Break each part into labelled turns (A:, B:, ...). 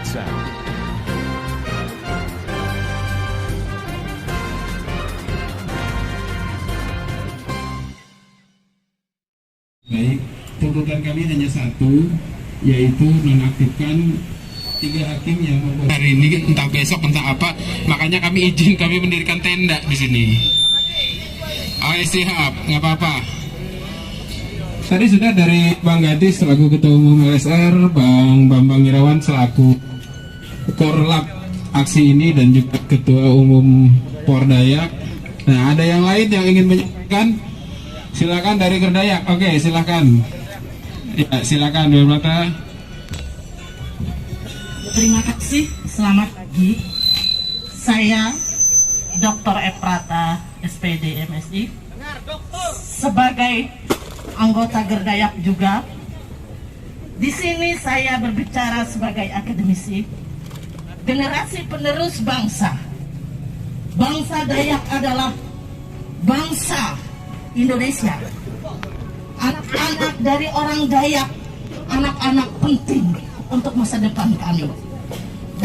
A: Jaksa.
B: Baik, tuntutan kami hanya satu, yaitu nonaktifkan 3 hakim yang hari ini, entah besok entah apa. Makanya kami mendirikan tenda di sini. Ayo siap, nggak apa-apa. Tadi sudah dari Bang Gadis selaku Ketua Umum LSR, Bang Bambang Irawan selaku Korlap aksi ini dan juga Ketua Umum Pordayak. Nah, ada yang lain yang ingin menyampaikan? Silakan dari Kerdayak. Oke, silakan. Ya, silakan Bermata.
C: Terima kasih. Selamat pagi. Saya Dr. Eprata, SPD MSI. Sebagai anggota Gerdayak juga. Di sini saya berbicara sebagai akademisi. Generasi penerus bangsa. Bangsa Dayak adalah bangsa Indonesia. Anak-anak dari orang Dayak, anak-anak penting untuk masa depan kami.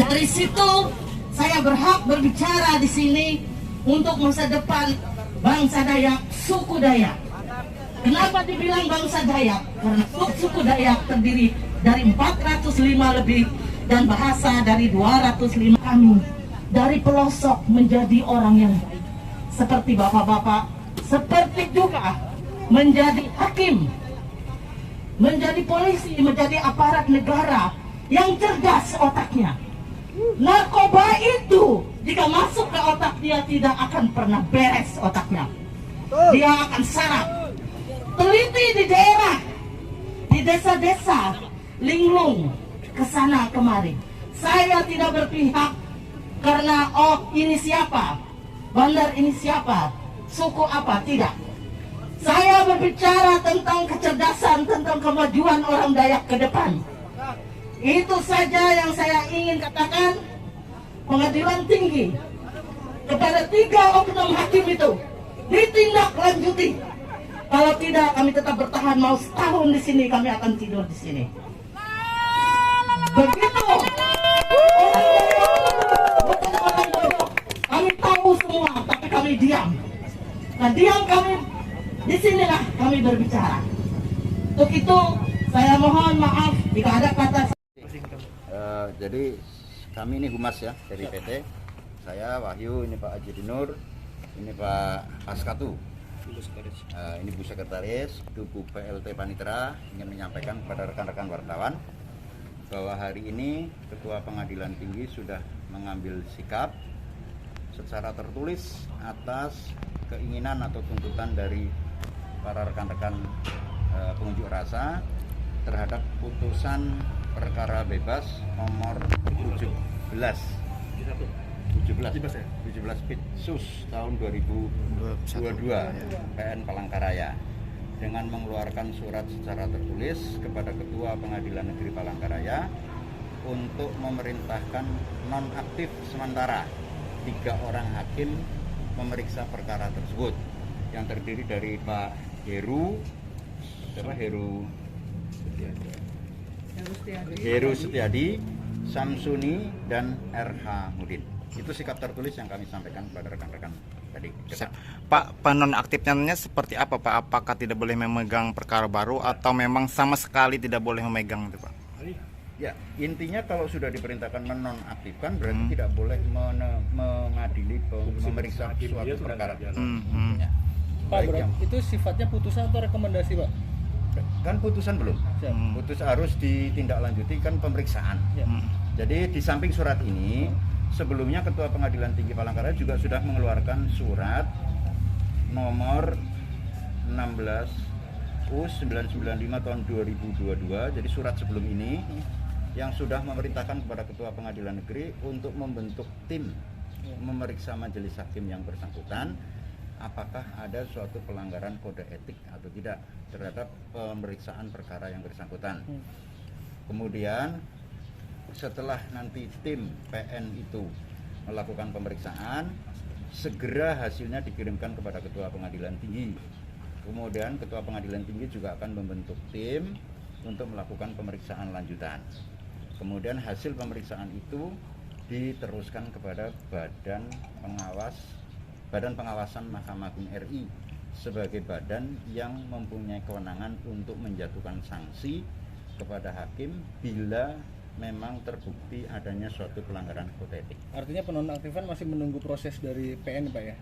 C: Dari situ saya berhak berbicara di sini untuk masa depan bangsa Dayak, suku Dayak. Kenapa dibilang bangsa Dayak? Karena suku Dayak terdiri dari 405 lebih dan bahasa dari 205. Kami dari pelosok menjadi orang yang baik, seperti bapak-bapak, seperti juga menjadi hakim, menjadi polisi, menjadi aparat negara yang cerdas otaknya. Narkoba itu jika masuk ke otak dia tidak akan pernah beres otaknya. Dia akan sarap. Teliti di daerah, di desa-desa, linglung, kesana kemari. Saya tidak berpihak karena ini siapa, bandar ini siapa, suku apa, tidak. Saya berbicara tentang kecerdasan, tentang kemajuan orang Dayak ke depan. Itu saja yang saya ingin katakan. Pengadilan tinggi kepada 3 oknum hakim itu ditindaklanjuti. Kalau tidak, kami tetap bertahan. Mau setahun di sini, kami akan tidur di sini. Begitu. Bukan orang bodoh. Kami tahu semua, tapi kami diam. Nah, diam kami. Di sinilah kami berbicara. Untuk itu, saya mohon maaf jika ada kata.
D: Jadi kami ini humas ya dari PT. Saya Wahyu, ini Pak Haji Dinur, ini Pak Askatu, ini Bu Sekretaris, Bu PLT Panitera ingin menyampaikan kepada rekan-rekan wartawan bahwa hari ini Ketua Pengadilan Tinggi sudah mengambil sikap secara tertulis atas keinginan atau tuntutan dari para rekan-rekan pengunjuk rasa terhadap putusan perkara bebas nomor 17 Pitsus tahun 2022 PN Palangkaraya dengan mengeluarkan surat secara tertulis kepada Ketua Pengadilan Negeri Palangkaraya untuk memerintahkan nonaktif sementara 3 orang hakim memeriksa perkara tersebut yang terdiri dari Pak Heru Setiadi, Samsuni, dan RH Mudin. Itu sikap tertulis yang kami sampaikan kepada rekan-rekan tadi.
A: Pak, penonaktifnya seperti apa Pak? Apakah tidak boleh memegang perkara baru atau memang sama sekali tidak boleh memegang itu Pak?
D: Ya, intinya kalau sudah diperintahkan menonaktifkan berarti tidak boleh mengadili, memeriksa suatu perkara. Ya.
E: Pak, itu sifatnya putusan atau rekomendasi Pak?
D: Kan putusan belum, putus harus ditindaklanjuti kan pemeriksaan. Jadi di samping surat ini sebelumnya Ketua Pengadilan Tinggi Palangkaraya juga sudah mengeluarkan surat nomor 16 U995 tahun 2022. Jadi surat sebelum ini yang sudah memerintahkan kepada Ketua Pengadilan Negeri untuk membentuk tim memeriksa majelis hakim yang bersangkutan apakah ada suatu pelanggaran kode etik atau tidak terhadap pemeriksaan perkara yang bersangkutan. Kemudian setelah nanti tim PN itu melakukan pemeriksaan, segera hasilnya dikirimkan kepada Ketua Pengadilan Tinggi. Kemudian Ketua Pengadilan Tinggi juga akan membentuk tim untuk melakukan pemeriksaan lanjutan. Kemudian hasil pemeriksaan itu diteruskan kepada Badan Pengawasan Mahkamah Agung RI sebagai badan yang mempunyai kewenangan untuk menjatuhkan sanksi kepada hakim bila memang terbukti adanya suatu pelanggaran kode etik.
E: Artinya penonaktifan masih menunggu proses dari PN, Pak ya?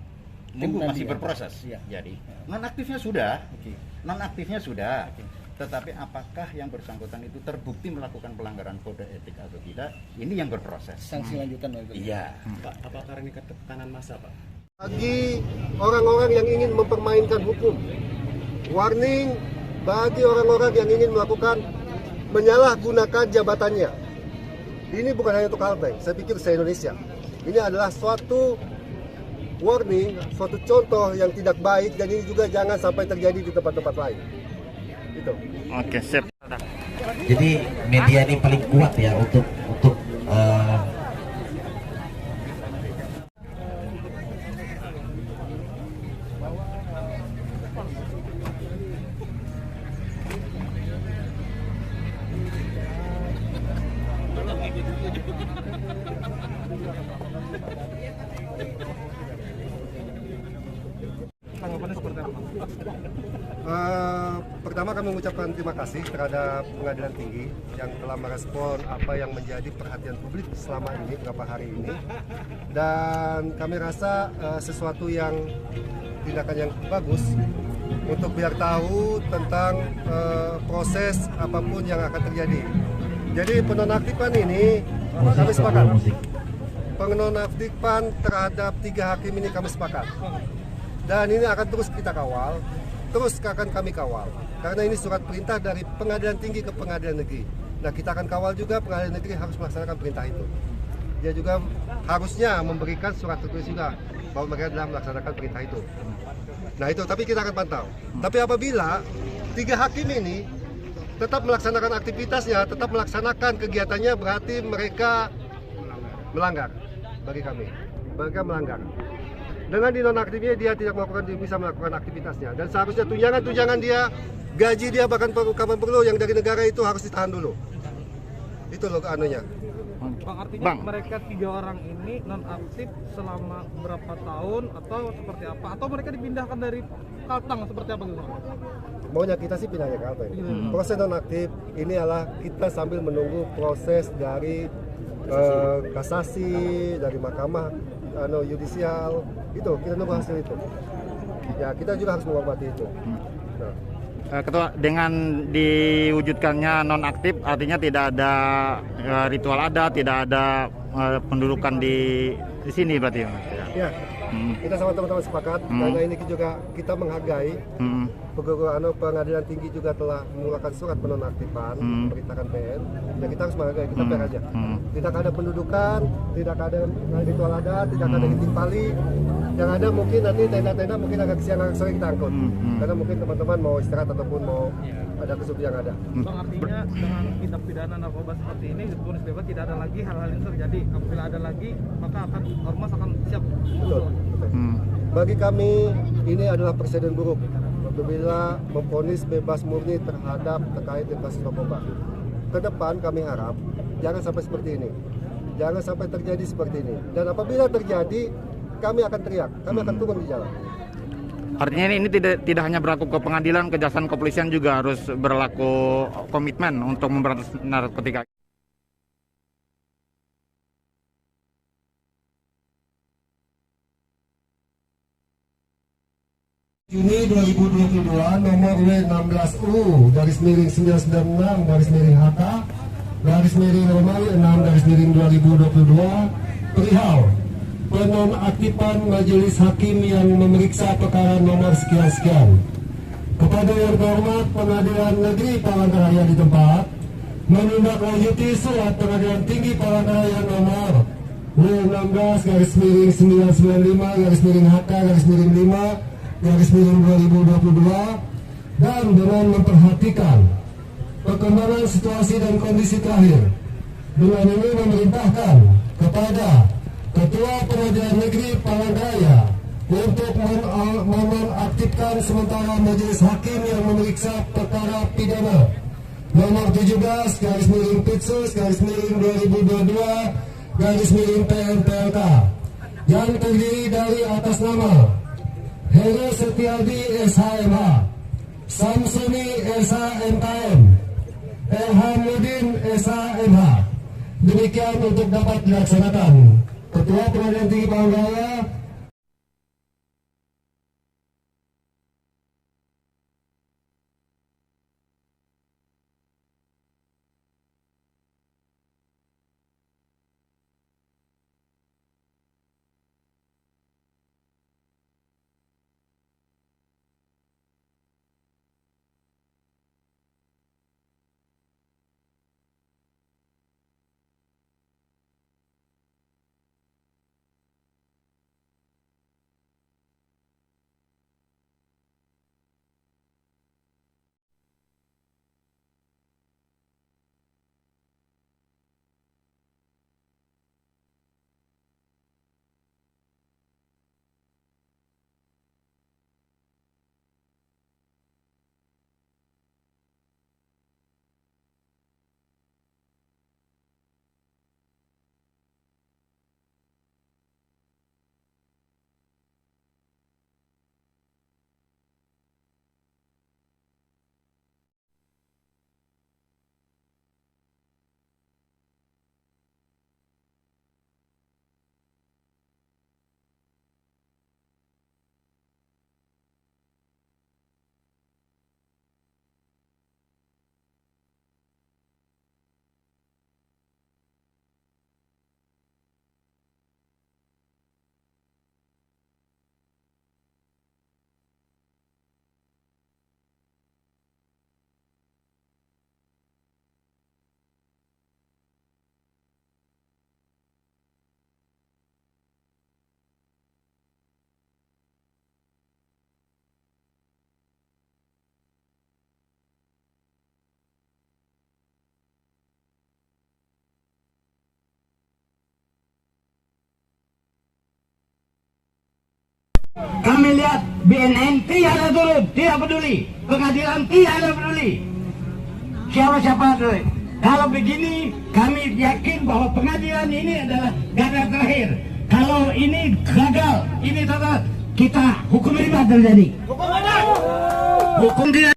D: Masih berproses.
E: Iya.
D: Jadi nonaktifnya sudah,
E: Oke.
D: nonaktifnya sudah. Tetapi apakah yang bersangkutan itu terbukti melakukan pelanggaran kode etik atau tidak? Ini yang berproses.
E: Sanksi lanjutan Pak.
D: Iya.
F: Pak, apakah ini tekanan massa, Pak?
G: Bagi orang-orang yang ingin mempermainkan hukum, warning bagi orang-orang yang ingin melakukan menyalahgunakan jabatannya. Ini bukan hanya untuk Kalteng, saya pikir se-Indonesia. Ini adalah suatu warning, suatu contoh yang tidak baik, dan ini juga jangan sampai terjadi di tempat-tempat lain. Itu.
A: Oke, sip.
H: Jadi media ini paling kuat ya untuk
G: Pertama kami mengucapkan terima kasih terhadap Pengadilan Tinggi yang telah merespon apa yang menjadi perhatian publik selama ini, beberapa hari ini. Dan kami rasa sesuatu yang tindakan yang bagus untuk biar tahu tentang proses apapun yang akan terjadi. Jadi penonaktifan ini kami sepakat. Penonaktifan terhadap 3 hakim ini kami sepakat. Dan ini akan terus kita kawal. Terus akan kami kawal, karena ini surat perintah dari Pengadilan Tinggi ke Pengadilan Negeri. Nah, kita akan kawal juga Pengadilan Negeri harus melaksanakan perintah itu. Dia juga harusnya memberikan surat tertulis juga bahwa mereka telah melaksanakan perintah itu. Nah itu, tapi kita akan pantau. Tapi apabila 3 hakim ini tetap melaksanakan aktivitasnya, tetap melaksanakan kegiatannya, berarti mereka melanggar bagi kami. Mereka melanggar. Dengan dinonaktifnya dia tidak bisa melakukan aktivitasnya, dan seharusnya tunjangan dia, gaji dia, bahkan kapan perlu yang dari negara itu harus ditahan dulu. Itu loh anunya.
I: Bang, artinya mereka 3 orang ini nonaktif selama berapa tahun atau seperti apa? Atau mereka dipindahkan dari Kalteng seperti apa gitu?
G: Maunya kita sih pindahnya ke Kalteng. Proses nonaktif ini adalah kita sambil menunggu proses dari kasasi, dari mahkamah yudisial, itu kita nunggu hasil itu. Ya kita juga harus menghormati itu. Nah.
A: Ketua, dengan diwujudkannya nonaktif artinya tidak ada ritual adat, tidak ada pendudukan di sini berarti Mas?
G: Ya. Kita sama teman-teman sepakat karena ini juga kita menghargai Pengadilan Tinggi juga telah mengeluarkan surat penonaktifan, memberitakan PN, dan kita harus menghargai, kita fair aja. Tidak ada pendudukan, tidak ada ritual adat, tidak ada intik pali. Yang ada mungkin nanti tenda-tenda mungkin agak siang agak sore kita angkut, karena mungkin teman-teman mau istirahat ataupun mau ada kesubuh yang ada.
I: Bang, artinya dengan tindak pidana narkoba seperti ini diponis bebas, tidak ada lagi hal-hal yang terjadi. Apabila ada lagi, maka ormas akan siap.
G: Betul. Bagi kami ini adalah presiden buruk apabila memvonis bebas murni terkait dengan kasus narkoba. Ke depan kami harap jangan sampai seperti ini, jangan sampai terjadi seperti ini. Dan apabila terjadi, kami akan teriak, kami akan turun di jalan.
A: Artinya ini tidak hanya berlaku ke pengadilan, kejaksaan, kepolisian juga harus berlaku komitmen untuk memberantas narkotika.
G: Juni 2022 nomor W16U/996/HK Romawi 6/2022 perihal penonaktifan majelis hakim yang memeriksa perkara nomor sekian-sekian. Kepada yang terhormat Pengadilan Negeri Palangkaraya di tempat menindaklanjuti surat Pengadilan Tinggi Palangkaraya nomor W16/995/HK/5/2022 dan dengan memperhatikan perkembangan situasi dan kondisi terakhir, dengan ini memerintahkan kepada Ketua Pengadilan Negeri Palangkaraya untuk menonaktifkan sementara majelis hakim yang memeriksa perkara pidana nomor 17 garis miring Pitsus garis miring 2022 garis miring PNPLK yang terdiri dari atas nama Heru Setiadi SHMH, Samsuni SHMKM, Elhamudin SHMH. Demikian untuk dapat dilaksanakan. Ketua Pengadilan Tinggi Pamanggaya.
J: Kami lihat BNN tidak turun, tidak peduli. Pengadilan tidak peduli. Siapa-siapa itu. Kalau begini, kami yakin bahwa pengadilan ini adalah garda terakhir. Kalau ini gagal, ini tetap kita hukum rimba terjadi. Hukum tidak